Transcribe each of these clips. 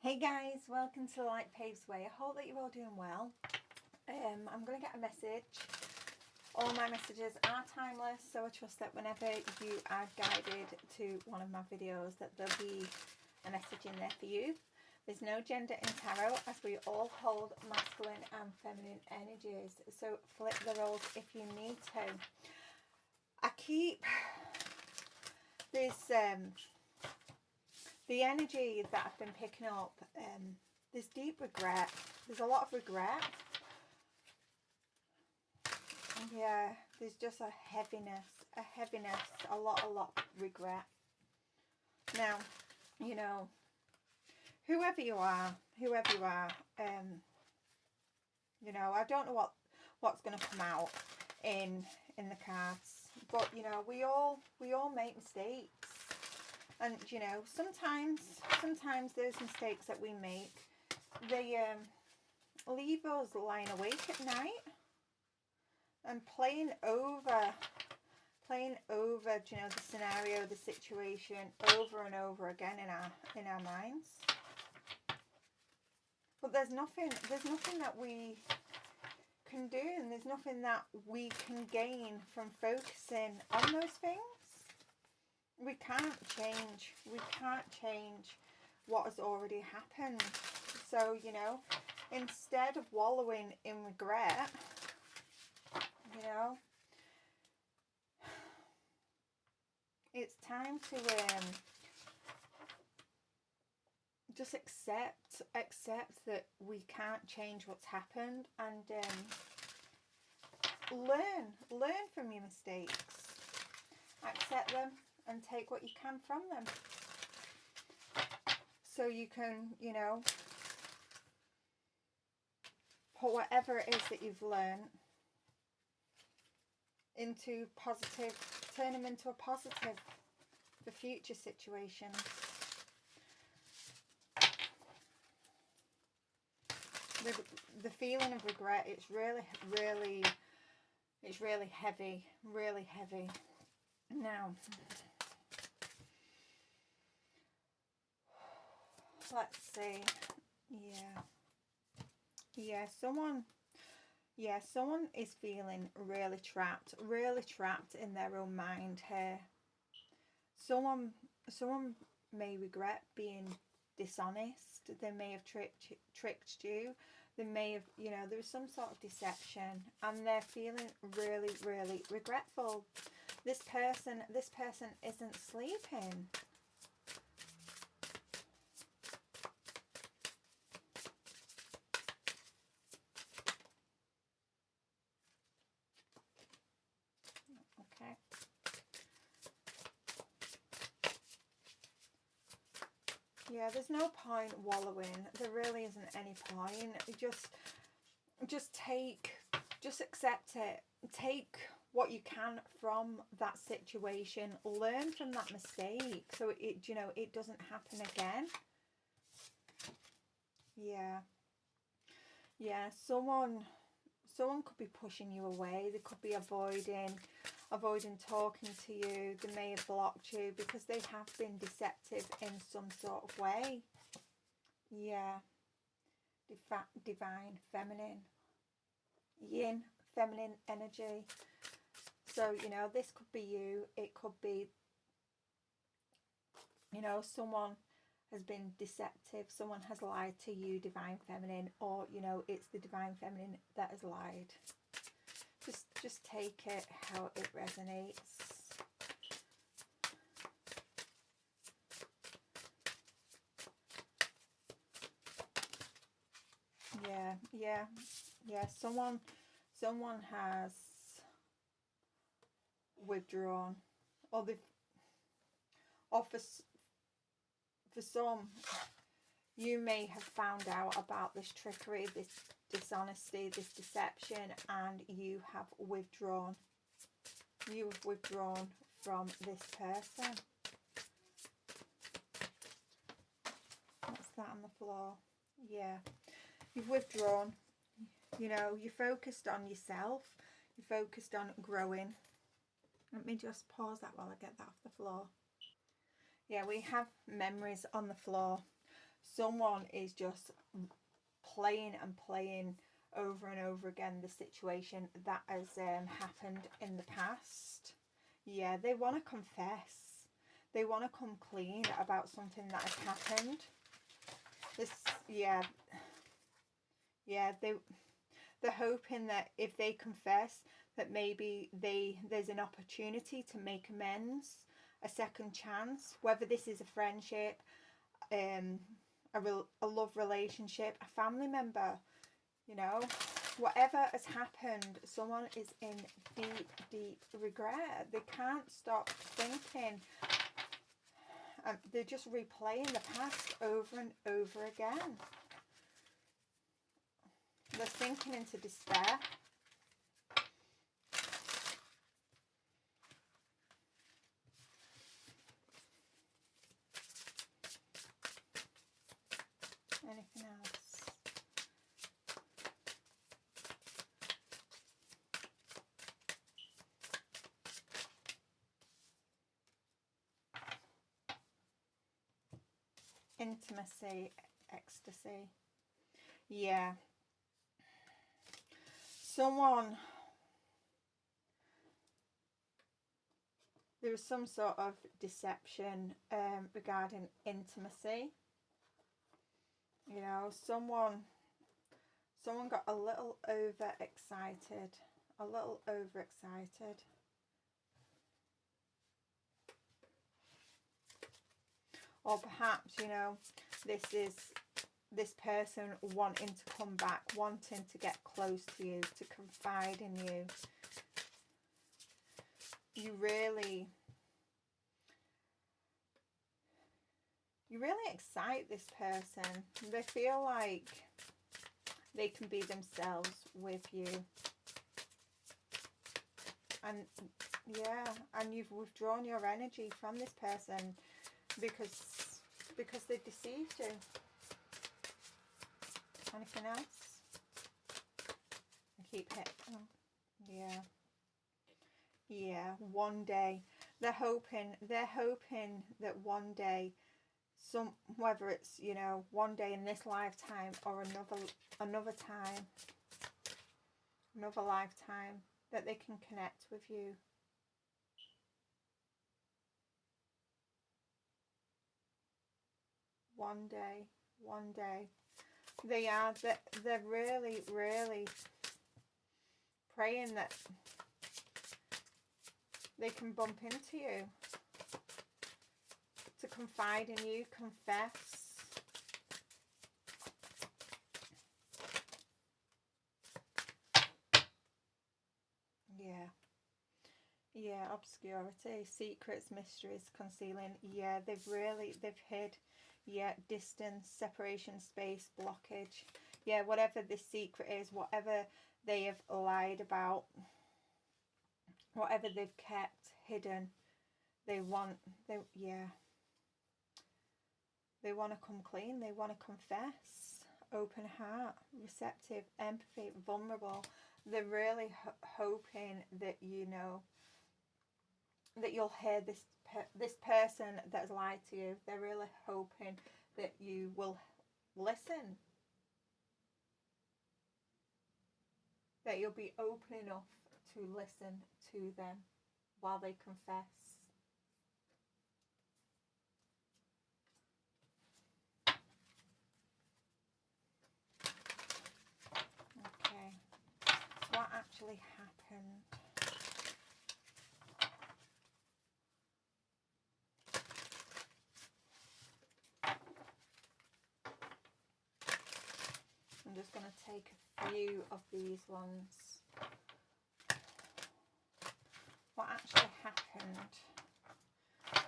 Hey guys, welcome to Light Paves Way. I hope that you're all doing well. I'm going to get a message. All my messages are timeless, so I trust that whenever you are guided to one of my videos that there'll be a message in there for you. There's no gender in tarot, as we all hold masculine and feminine energies, so flip the roles if you need to. I keep this the energy that I've been picking up, there's deep regret. There's a lot of regret. Yeah, there's just a heaviness, a lot of regret. Now, you know, whoever you are, you know, I don't know what's going to come out in the cards, but you know, we all make mistakes. And you know, sometimes those mistakes that we make, they leave us lying awake at night and playing over, you know, the scenario, the situation over and over again in our minds. But there's nothing that we can do, and there's nothing that we can gain from focusing on those things. We can't change what has already happened. So, you know, instead of wallowing in regret, you know, it's time to just accept that we can't change what's happened, and learn from your mistakes. Accept them and take what you can from them, so you can, you know, put whatever it is that you've learned into positive, turn them into a positive for future situations. The feeling of regret, it's really heavy, Now, let's see. Someone is feeling really trapped in their own mind here. Someone may regret being dishonest. They may have tricked you. They may have, you know, there was some sort of deception, and they're feeling really regretful. This person isn't sleeping. Okay. Yeah, there's no point wallowing. There really isn't any point. Just accept it. Take what you can from that situation. Learn from that mistake, so it, you know, it doesn't happen again. Yeah. Someone could be pushing you away. They could be avoiding talking to you. They may have blocked you because they have been deceptive in some sort of way. Yeah. Divine feminine, yin feminine energy. So, you know, this could be you. It could be, you know, someone has been deceptive. Someone has lied to you, divine feminine, or, you know, it's the divine feminine that has lied. Just take it how it resonates. Yeah. Someone has withdrawn, or for some, you may have found out about this trickery, this dishonesty, this deception, and you have withdrawn. You have withdrawn from this person. What's that on the floor? Yeah. You've withdrawn. You know, you're focused on yourself. You're focused on growing. Let me just pause that while I get that off the floor. Yeah, we have memories on the floor. Someone is just playing and playing over and over again the situation that has happened in the past. Yeah, they want to confess. They want to come clean about something that has happened. This, yeah, they're hoping that if they confess, that maybe there's an opportunity to make amends, a second chance, whether this is a friendship, a love relationship, a family member, you know, whatever has happened, someone is in deep regret. They can't stop thinking. They're just replaying the past over and over again. They're sinking into despair. Anything else? Intimacy, ecstasy. Yeah. Someone, there is some sort of deception regarding intimacy. You know, someone got a little overexcited. A little overexcited. Or perhaps, you know, this person wanting to come back, wanting to get close to you, to confide in you. You really excite this person. They feel like they can be themselves with you. And yeah, and you've withdrawn your energy from this person because they deceived you. Anything else? I keep hitting. Yeah. Yeah, one day. They're hoping that one day, whether it's, you know, one day in this lifetime or another time, another lifetime, that they can connect with you. One day. They're really praying that they can bump into you, to confide in you, confess. Yeah, obscurity, secrets, mysteries, concealing. Yeah, they've hid. Yeah, distance, separation, space, blockage. Yeah, whatever this secret is, whatever they have lied about, whatever they've kept hidden, they want to come clean. They want to confess. Open heart, receptive, empathy, vulnerable. They're really hoping that, you know, that you'll hear this person that has lied to you. They're really hoping that you will listen, that you'll be open enough to listen to them while they confess. Okay, so what actually happened? I'm just going to take a few of these ones. What actually happened?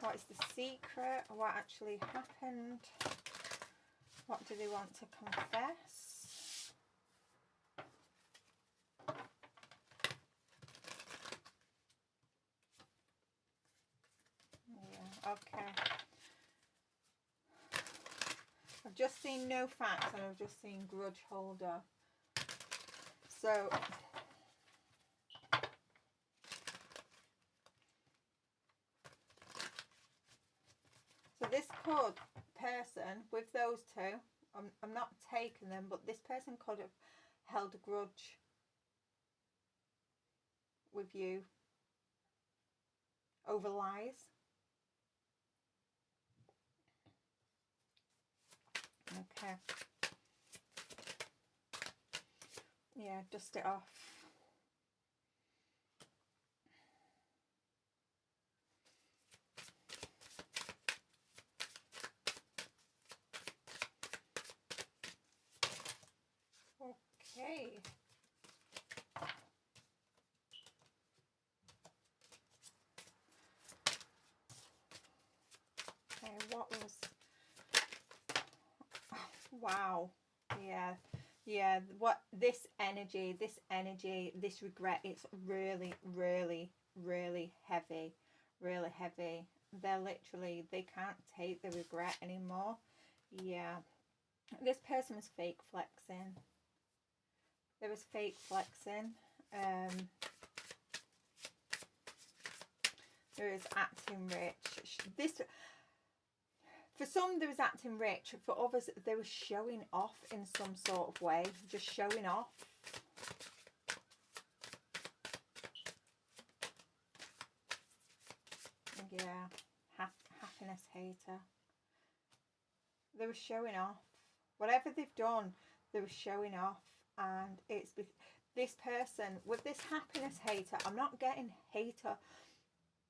What is the secret? What actually happened? What do they want to confess? Yeah, okay. I've just seen no facts and I've just seen grudge holder. So this person person, with those two, I'm not taking them, but this person could have held a grudge with you over lies. Okay. Yeah, dust it off. Okay. Okay, what was... Oh, wow. Yeah. Yeah, what this energy, this regret, it's really, really, really heavy. Really heavy. They're literally, they can't take the regret anymore. Yeah. This person was fake flexing. There was fake flexing. There is acting rich. This, for some, there was acting rich. For others, they were showing off in some sort of way. Just showing off. Yeah. Happiness hater. They were showing off. Whatever they've done, they were showing off. And it's this person, with this happiness hater, I'm not getting hater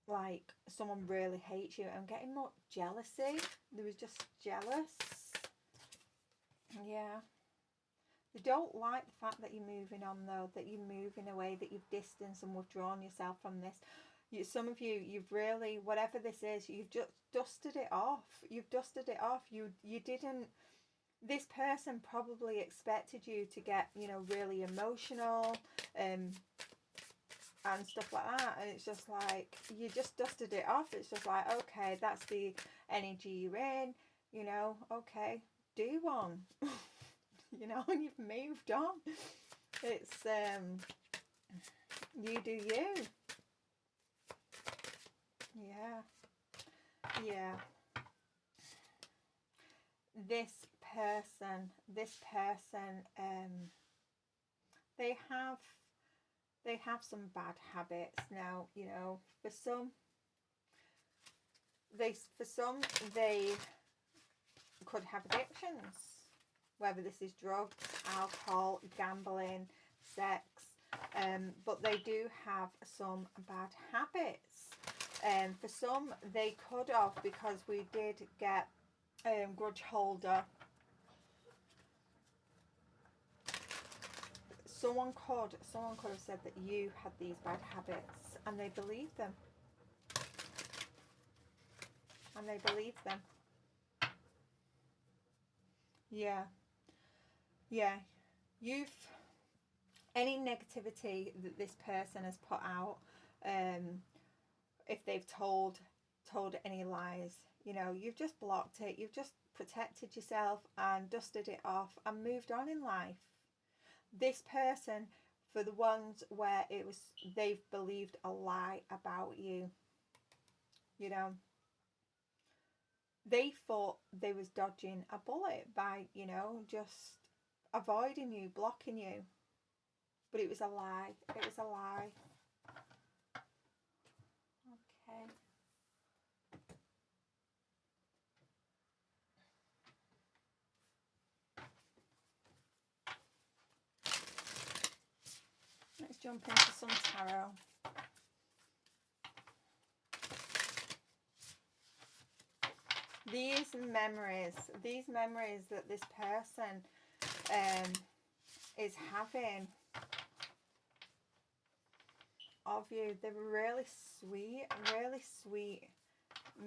like someone really hates you. I'm getting more jealousy. They was just jealous. Yeah. They don't like the fact that you're moving on, though, that you're moving away, that you've distanced and withdrawn yourself from this. Some of you, you've really, whatever this is, you've just dusted it off. You've dusted it off. You didn't, this person probably expected you to get, you know, really emotional and stuff like that, and it's just like, you just dusted it off. It's just like, okay, that's the energy you're in, you know, okay, do one. You know, and you've moved on. It's you do you. Yeah. Yeah. This person, they have some bad habits now, you know. For some they could have addictions, whether this is drugs, alcohol, gambling, sex, but they do have some bad habits. For some, they could have, because we did get grudge holder. Someone could have said that you had these bad habits, and they believed them. And they believed them. Yeah. Yeah. Any negativity that this person has put out, if they've told any lies, you know, you've just blocked it. You've just protected yourself and dusted it off and moved on in life. This person, for the ones where they've believed a lie about you, you know, they thought they was dodging a bullet by, you know, just avoiding you, blocking you. But it was a lie. It was a lie. Okay. Let's jump into some tarot. These memories that this person is having of you, they're really sweet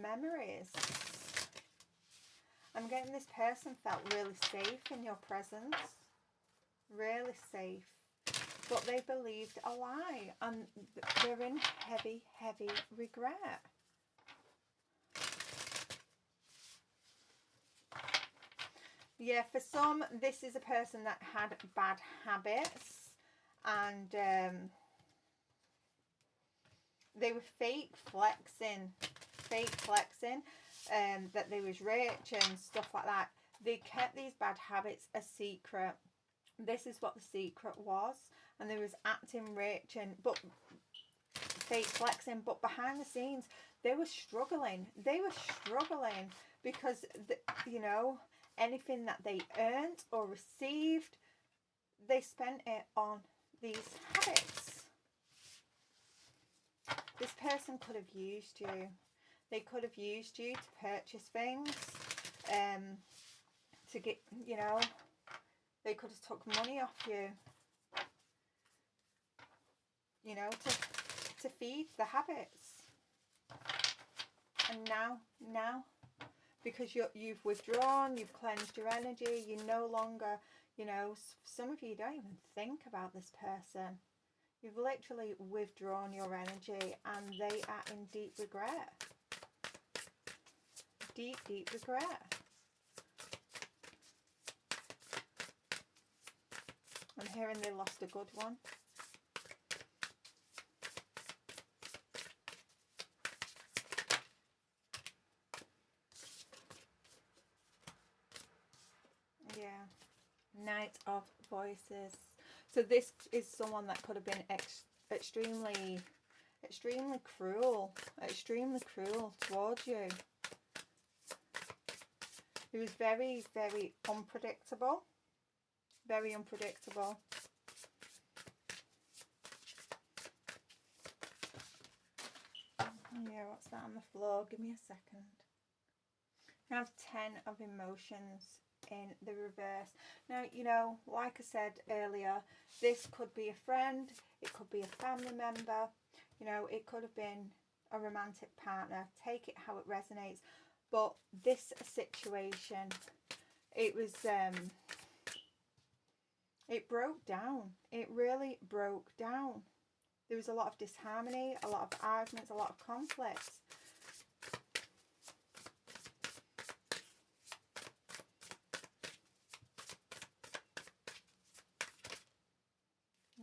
memories. I'm getting this person felt really safe in your presence. Really safe. But they believed a lie, and they're in heavy regret. Yeah, for some, this is a person that had bad habits, and they were fake flexing. that they was rich and stuff like that. They kept these bad habits a secret. This is what the secret was, and they was acting rich and but fake flexing, but behind the scenes they were struggling. They were struggling because you know, anything that they earned or received, they spent it on these habits. This person could have used you. They could have used you to purchase things, to get, you know, they could have took money off you, you know, to feed the habits. And now, because you've withdrawn, you've cleansed your energy, you no longer, you know, some of you don't even think about this person. You've literally withdrawn your energy and they are in deep regret. Deep, deep regret. I'm hearing they lost a good one. Yeah. Knight of Voices. So this is someone that could have been extremely cruel towards you. He was very, very unpredictable. Very unpredictable. Yeah, what's that on the floor? Give me a second. I have 10 of Emotions in the reverse. Now, you know, like I said earlier, this could be a friend, it could be a family member, you know, it could have been a romantic partner. Take it how it resonates. But this situation, it was, it broke down. It really broke down. There was a lot of disharmony, a lot of arguments, a lot of conflicts.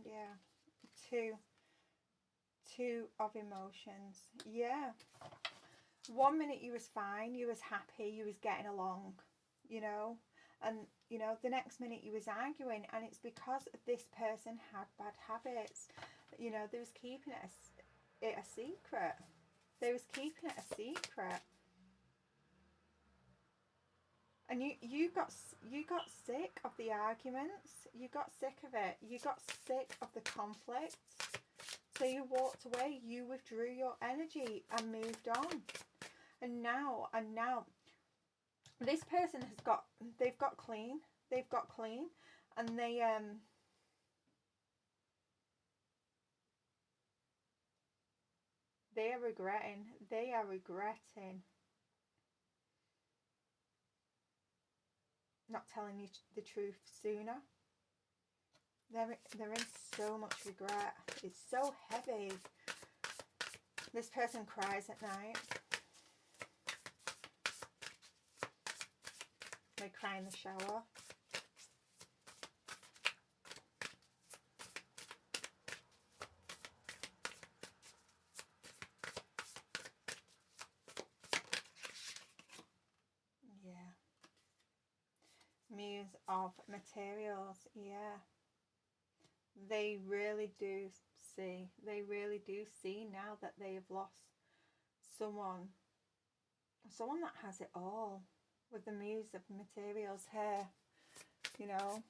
Yeah, two of Emotions. Yeah, 1 minute you was fine, you was happy, you was getting along, you know, and you know the next minute you was arguing, and it's because this person had bad habits. You know, they was keeping it a secret. They was keeping it a secret. And you got sick of the arguments. You got sick of it. You got sick of the conflict. So you walked away. You withdrew your energy and moved on. And now this person they've got clean. They've got clean, and they are regretting. They are regretting not telling you the truth sooner. They're in so much regret. It's so heavy. This person cries at night. They cry in the shower. Yeah. Muse of Materials. Yeah. They really do see. They really do see now that they have lost someone that has it all. With the Muse of Materials here, you know,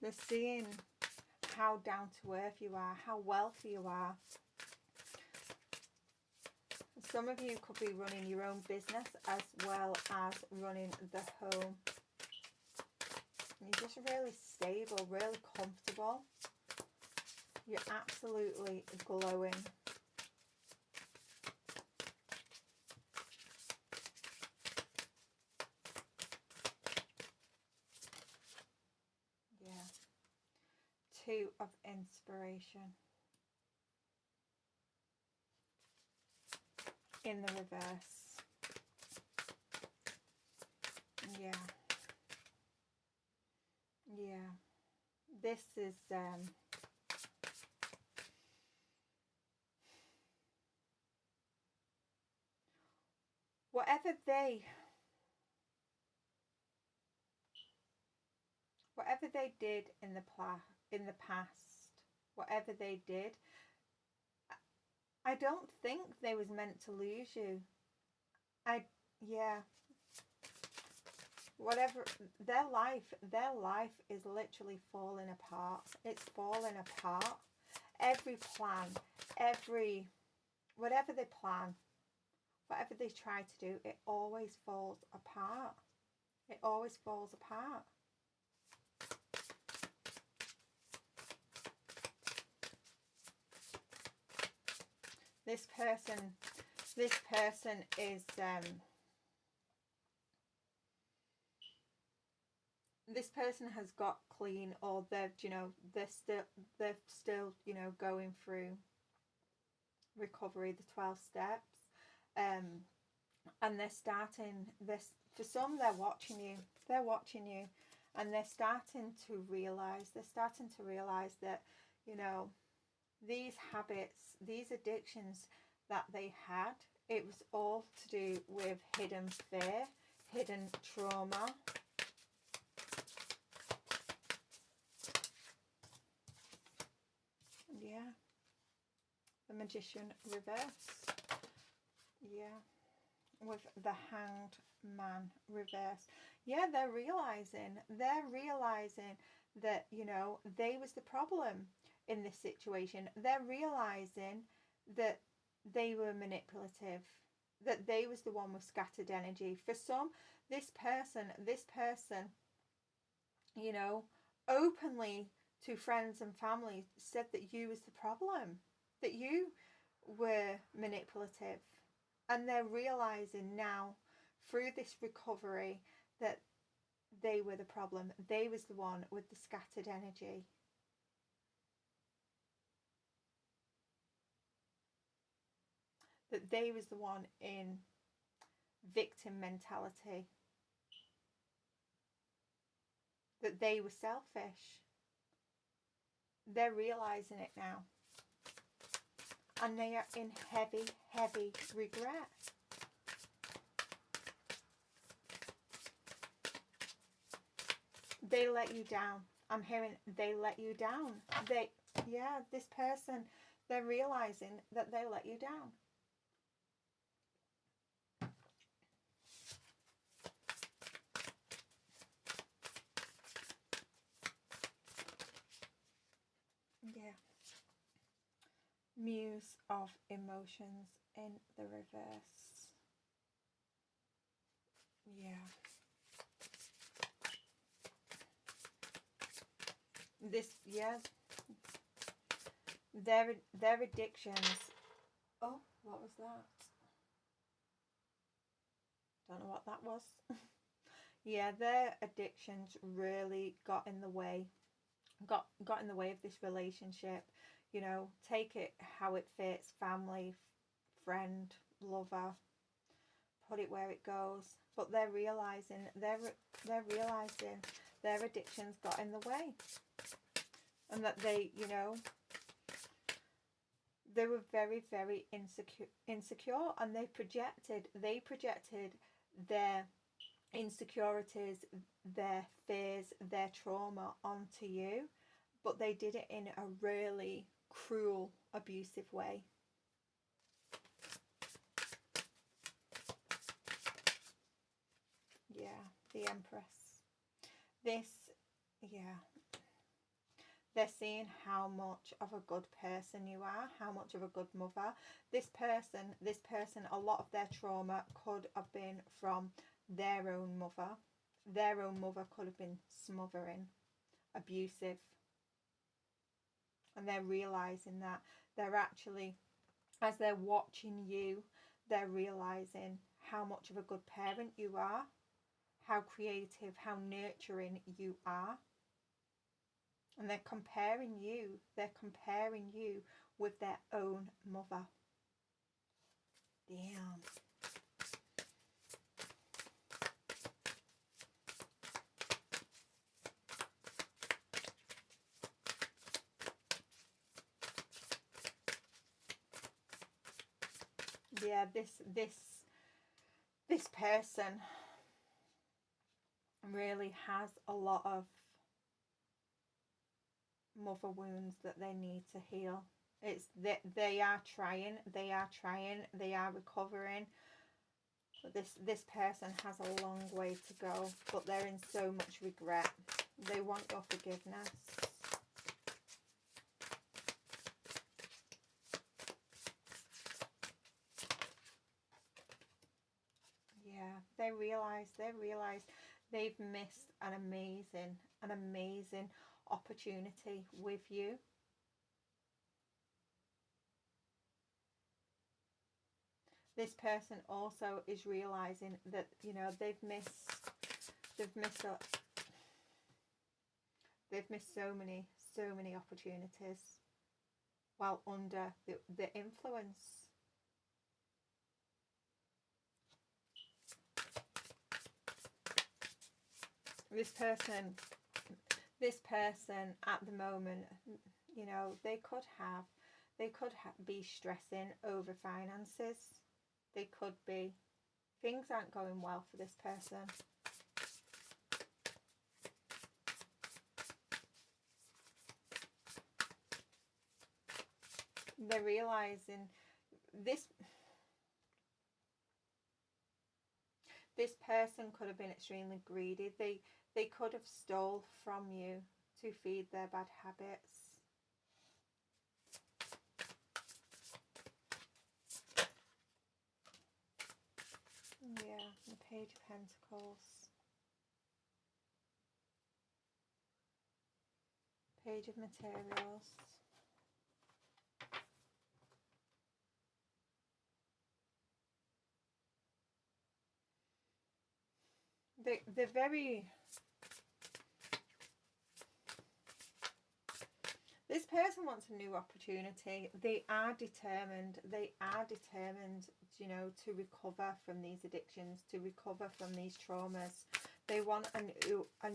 they're seeing how down to earth you are, how wealthy you are. Some of you could be running your own business as well as running the home. You're just really stable, really comfortable. You're absolutely glowing. Yeah. 2 of Inspiration. In the reverse. Yeah. Yeah. This is whatever they did in the past, whatever they did, I don't think they was meant to lose you. Yeah, whatever, their life is literally falling apart. It's falling apart. Every plan, whatever they plan, whatever they try to do, it always falls apart. It always falls apart. This person is this person has got clean, or they're still going through recovery, the 12 steps, and they're starting this. For some, they're watching you, and they're starting to realize that these habits, these addictions that they had, it was all to do with hidden fear, hidden trauma. Yeah. The Magician reverse. Yeah. With the Hanged Man reverse. Yeah, they're realizing that, they was the problem in this situation. They're realizing that they were manipulative, that they was the one with scattered energy. For some, this person, openly to friends and family said that you was the problem, that you were manipulative. And they're realizing now through this recovery that they were the problem. They was the one with the scattered energy. That they was the one in victim mentality. That they were selfish. They're realizing it now. And they are in heavy, heavy regret. They let you down. I'm hearing they let you down. This person, they're realizing that they let you down. Yeah. Muse of Emotions in the reverse. Yeah. Their addictions. Oh, what was that? Don't know what that was. Yeah, their addictions really got in the way. Got in the way of this relationship. Take it how it fits, family, friend, lover, put it where it goes. But they're realizing their addictions got in the way. And that they were very, very insecure, and they projected their insecurities, their fears, their trauma onto you, but they did it in a really cruel, abusive way. Yeah, the Empress. They're seeing how much of a good person you are, how much of a good mother. This person, a lot of their trauma could have been from their own mother. Their own mother could have been smothering, abusive. And they're realizing that they're actually, as they're watching you, they're realizing how much of a good parent you are, how creative, how nurturing you are. And they're comparing you with their own mother. Damn. Yeah, this person really has a lot of mother wounds that they need to heal. It's that they are trying, they are recovering, but this person has a long way to go, but they're in so much regret. They want your forgiveness. Yeah, they realize they've missed an amazing opportunity with you. This person also is realizing that, you know, they've missed so many opportunities while under the influence. This person at the moment, you know, they could be stressing over finances. They could be. Things aren't going well for this person. They're realizing this person could have been extremely greedy. They could have stole from you to feed their bad habits. Yeah, the Page of Pentacles. Page of Materials. They're very... This person wants a new opportunity. They are determined, you know, to recover from these addictions, to recover from these traumas. They want a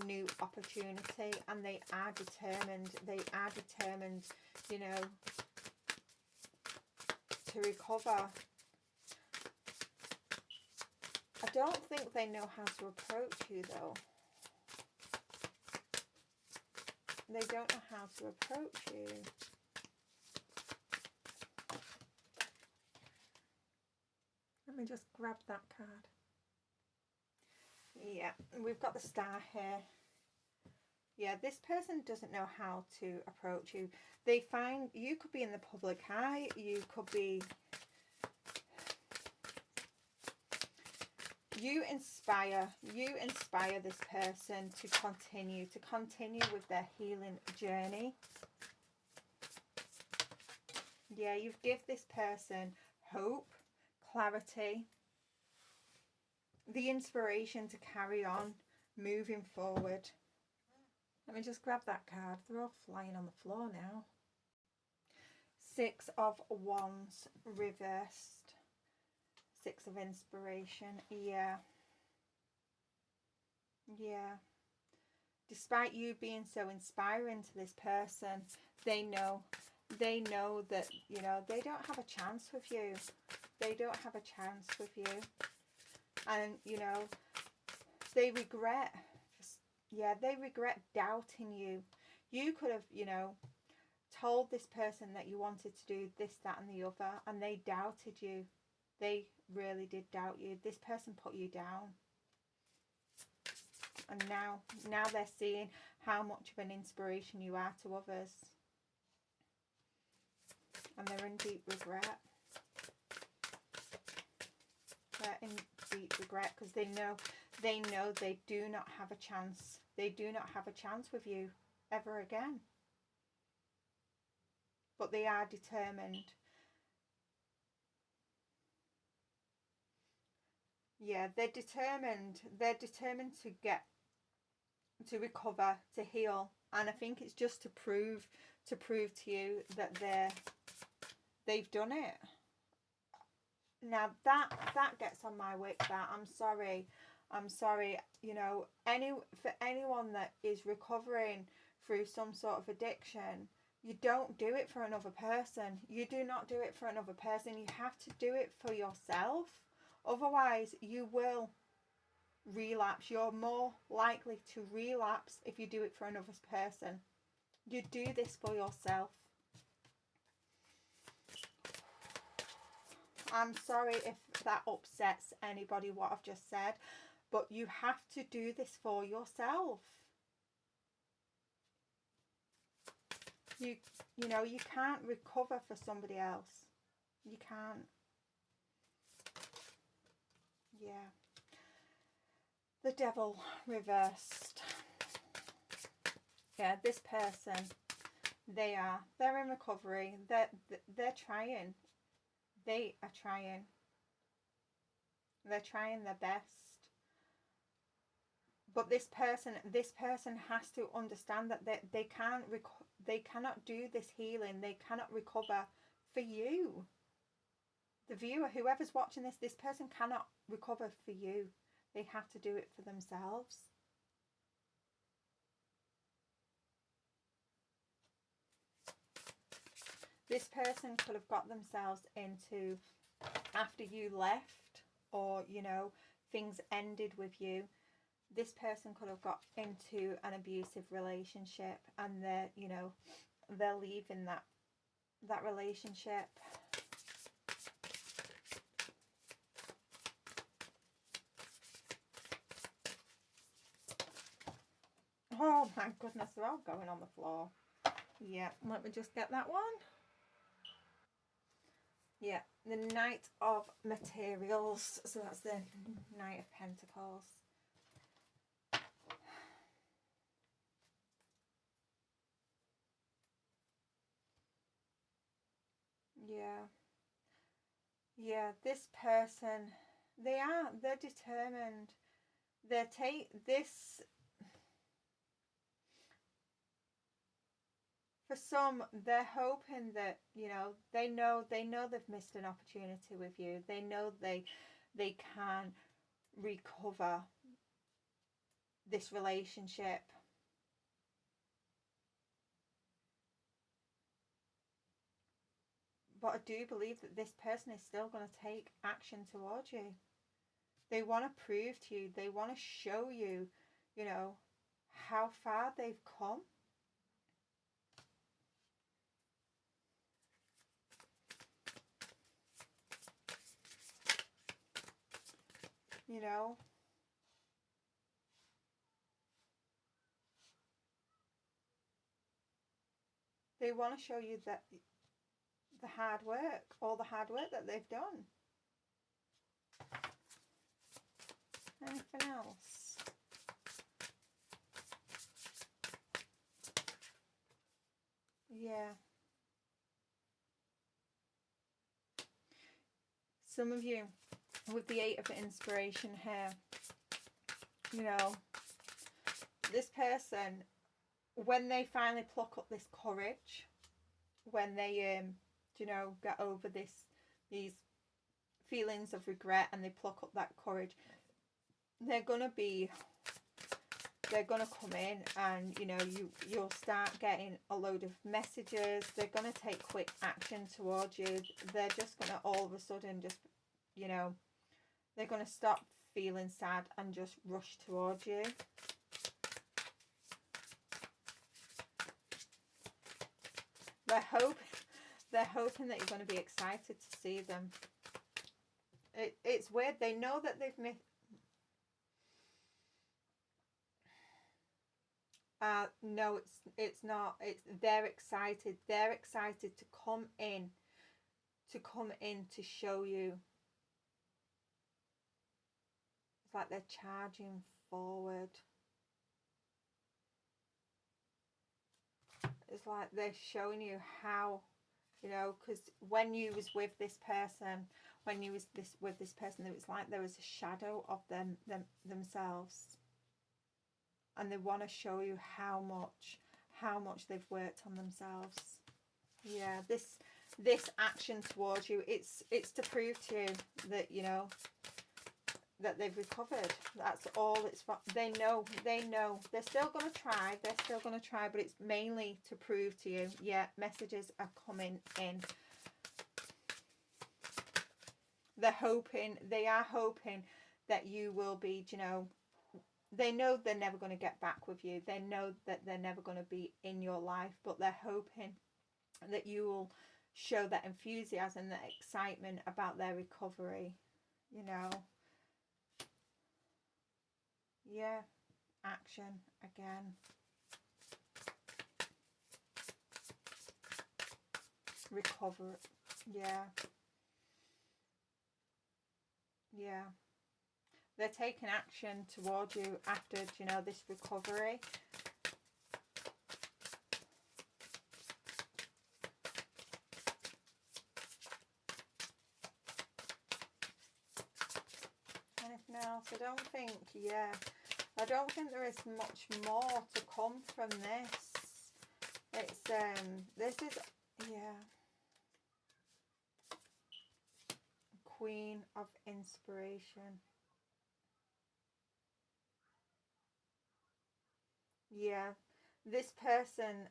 new opportunity, and they are determined, you know, to recover. I don't think they know how to approach you, though. They don't know how to approach you. Let me just grab that card. Yeah, we've got the Star here. Yeah, this person doesn't know how to approach you. They find you could be in the public eye. You could be... You inspire this person to continue with their healing journey. Yeah, you've given this person hope, clarity, the inspiration to carry on moving forward. Let me just grab that card. They're all flying on the floor now. Six of Wands reversed. Six of Inspiration. Yeah. Yeah. Despite you being so inspiring to this person, they know that, you know, they don't have a chance with you. They don't have a chance with you. And, you know, they regret, they regret doubting you. You could have, you know, told this person that you wanted to do this, that and the other, and they doubted you. They really did doubt you. This person put you down. And now they're seeing how much of an inspiration you are to others. And they're in deep regret. They're in deep regret because they know they do not have a chance. They do not have a chance with you ever again. But they are determined. Yeah, they're determined. They're determined to recover, to heal. And I think it's just to prove to you that they've done it. Now that gets on my wick. That I'm sorry, you know, for anyone that is recovering through some sort of addiction, you don't do it for another person. You do not do it for another person. You have to do it for yourself. Otherwise, you will relapse. You're more likely to relapse if you do it for another person. You do this for yourself. I'm sorry if that upsets anybody what I've just said, but you have to do this for yourself. You know, you can't recover for somebody else. You can't. Yeah. The Devil reversed. Yeah, this person, they're in recovery. They're trying. They are trying. They're trying their best. But this person has to understand that they cannot do this healing. They cannot recover for you. The viewer, whoever's watching this person cannot recover for you. They have to do it for themselves. This person could have got themselves into, after you left, or, you know, things ended with you, this person could have got into an abusive relationship, and they're, you know, they're leaving that relationship. Oh my goodness, they're all going on the floor. Yeah, let me just get that one. Yeah, the Knight of Materials. So that's the Knight of Pentacles. Yeah. Yeah, this person, they're determined. For some, they're hoping that, you know they've missed an opportunity with you. They know they can recover this relationship. But I do believe that this person is still going to take action towards you. They want to prove to you, they want to show you, you know, how far they've come. You know, they want to show you that the hard work, all the hard work that they've done. Anything else? Yeah. Some of you, with the Eight of Inspiration here, you know, this person, when they finally pluck up this courage, when they, you know, get over these feelings of regret, and they pluck up that courage, they're gonna come in, and, you know, you'll start getting a load of messages. They're gonna take quick action towards you. They're just gonna all of a sudden just, you know, they're gonna stop feeling sad and just rush towards you. They're hoping that you're going to be excited to see them. It's weird. They know that they've missed. No, it's not. They're excited. They're excited to come in to show you. It's like they're charging forward. It's like they're showing you how, you know, because when you was with this person, it was like there was a shadow of themselves, and they want to show you how much they've worked on themselves. Yeah, this action towards you, it's to prove to you that, you know, that they've recovered. That's all it's for. They know they're still going to try, but it's mainly to prove to you. Yeah, messages are coming in. They are hoping that you will be, you know, they know they're never going to get back with you. They know that they're never going to be in your life, but they're hoping that you will show that enthusiasm, that excitement about their recovery, you know. Yeah, action again. Recover. Yeah. Yeah. They're taking action towards you after, you know, this recovery. Anything else? I don't think, yeah. I don't think there is much more to come from this. It's, this is, yeah. Queen of Inspiration. Yeah. This person,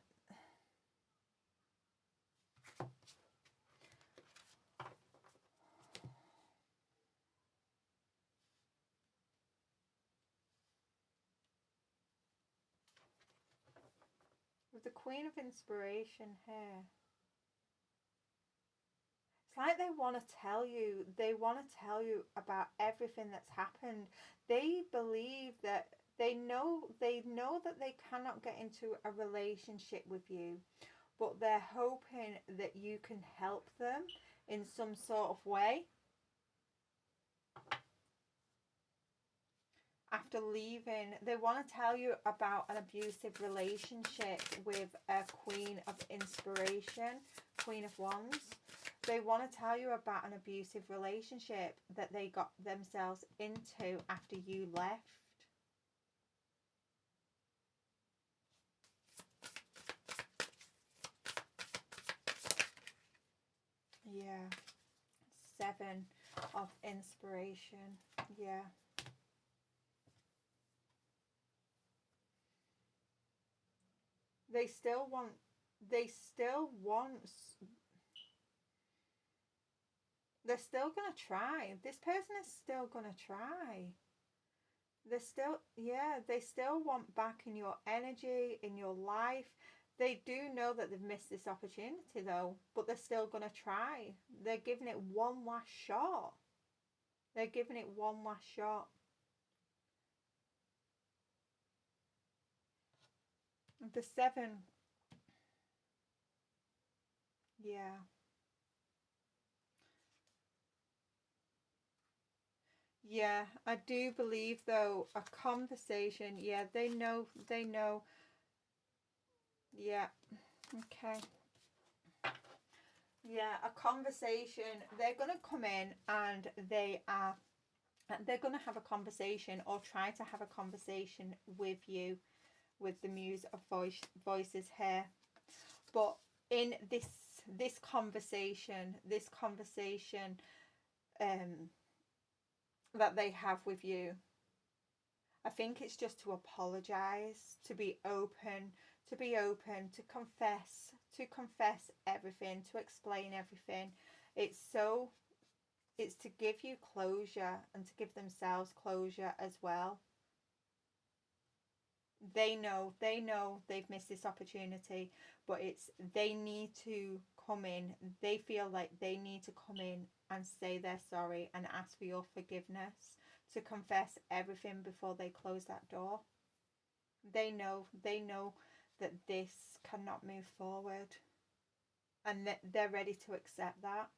with the Queen of Inspiration here, it's like they want to tell you, about everything that's happened. They believe that they know that they cannot get into a relationship with you, but they're hoping that you can help them in some sort of way. After leaving, they want to tell you about an abusive relationship with a Queen of Inspiration, Queen of Wands. They want to tell you about an abusive relationship that they got themselves into after you left. Yeah. 7 of Inspiration. Yeah. They still want, they still want, they're still going to try. This person is still going to try. They're still, yeah, they still want back in your energy, in your life. They do know that they've missed this opportunity though, but they're still going to try. They're giving it one last shot. They're giving it one last shot. The 7. Yeah. Yeah, I do believe though a conversation, yeah, they know. Yeah. Okay. Yeah, a conversation. They're going to come in and they're going to have a conversation or try to have a conversation with you, with the Muse of Voices here. But in this conversation, that they have with you, I think it's just to apologize, to be open, to confess everything, to explain everything. It's so, it's to give you closure and to give themselves closure as well. They know they've missed this opportunity, but it's, they need to come in. They feel like they need to come in and say they're sorry and ask for your forgiveness, to confess everything before they close that door. They know that this cannot move forward, and they're ready to accept that.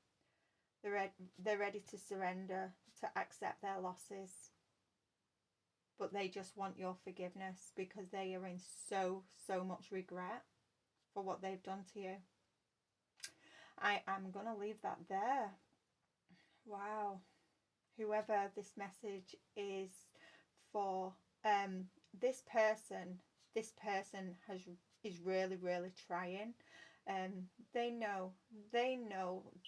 They're ready to surrender, to accept their losses, but they just want your forgiveness because they are in so much regret for what they've done to you. I am going to leave that there. Wow. Whoever this message is for, this person is really trying. They know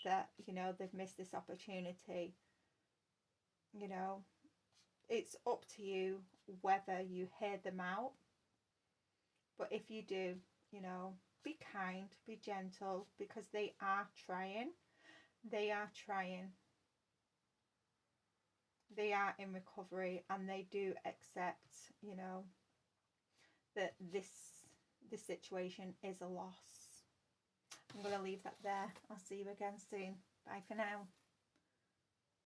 that, you know, they've missed this opportunity. You know, it's up to you whether you hear them out. But if you do, you know, be kind, be gentle, because they are trying. They are trying. they are in recovery, and they do accept, you know, that this situation is a loss. I'm going to leave that there. I'll see you again soon. Bye for now.